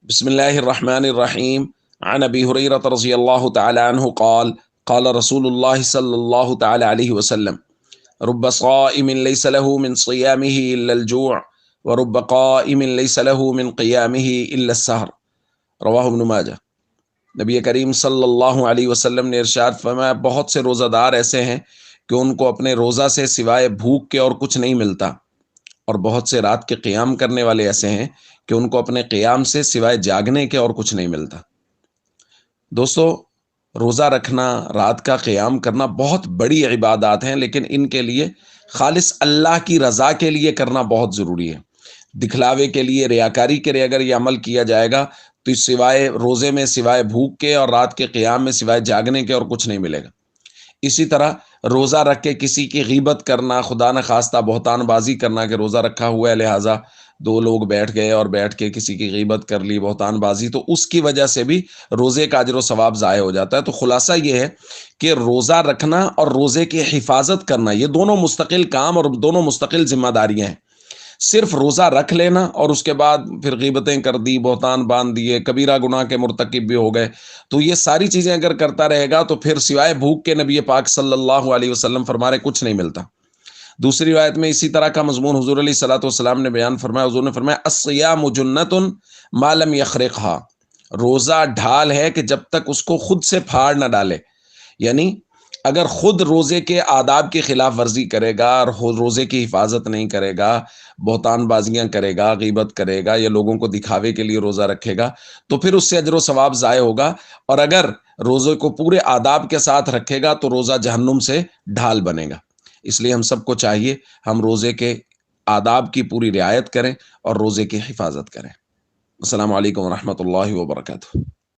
بسم الله الرحمن الرحيم. عن أبي هريرة رضي الله تعالى عنه قال قال رسول الله صلى الله تعالى عليه وسلم رب صائم ليس له من صيامه إلا الجوع ورب قائم ليس له من قيامه إلا السهر. رواہ ابن ماجہ۔ نبی کریم صلی اللہ علیہ وسلم نے ارشاد فرمایا، بہت سے روزہ دار ایسے ہیں کہ ان کو اپنے روزہ سے سوائے بھوک کے اور کچھ نہیں ملتا، اور بہت سے رات کے قیام کرنے والے ایسے ہیں کہ ان کو اپنے قیام سے سوائے جاگنے کے اور کچھ نہیں ملتا۔ دوستو، روزہ رکھنا، رات کا قیام کرنا بہت بڑی عبادات ہیں، لیکن ان کے لیے خالص اللہ کی رضا کے لیے کرنا بہت ضروری ہے۔ دکھلاوے کے لیے، ریاکاری کے لیے اگر یہ عمل کیا جائے گا تو سوائے روزے میں سوائے بھوک کے اور رات کے قیام میں سوائے جاگنے کے اور کچھ نہیں ملے گا۔ اسی طرح روزہ رکھ کے کسی کی غیبت کرنا، خدا نخواستہ بہتان بازی کرنا کہ روزہ رکھا ہوا ہے لہٰذا دو لوگ بیٹھ گئے اور بیٹھ کے کسی کی غیبت کر لی، بہتان بازی، تو اس کی وجہ سے بھی روزے کا اجر و ثواب ضائع ہو جاتا ہے۔ تو خلاصہ یہ ہے کہ روزہ رکھنا اور روزے کی حفاظت کرنا یہ دونوں مستقل کام اور دونوں مستقل ذمہ داریاں ہیں۔ صرف روزہ رکھ لینا اور اس کے بعد پھر غیبتیں کر دی، بہتان باندھ دیے، کبیرہ گناہ کے مرتکب بھی ہو گئے، تو یہ ساری چیزیں اگر کرتا رہے گا تو پھر سوائے بھوک کے نبی پاک صلی اللہ علیہ وسلم فرما رہے کچھ نہیں ملتا۔ دوسری روایت میں اسی طرح کا مضمون حضور علیہ الصلوۃ والسلام نے بیان فرمایا۔ حضور نے فرمایا الصیام جنۃ ما لم یخرقها، روزہ ڈھال ہے کہ جب تک اس کو خود سے پھاڑ نہ ڈالے، یعنی اگر خود روزے کے آداب کی خلاف ورزی کرے گا اور روزے کی حفاظت نہیں کرے گا، بہتان بازیاں کرے گا، غیبت کرے گا یا لوگوں کو دکھاوے کے لیے روزہ رکھے گا تو پھر اس سے اجر و ثواب ضائع ہوگا، اور اگر روزے کو پورے آداب کے ساتھ رکھے گا تو روزہ جہنم سے ڈھال بنے گا۔ اس لیے ہم سب کو چاہیے ہم روزے کے آداب کی پوری رعایت کریں اور روزے کی حفاظت کریں۔ السلام علیکم ورحمۃ اللہ وبرکاتہ۔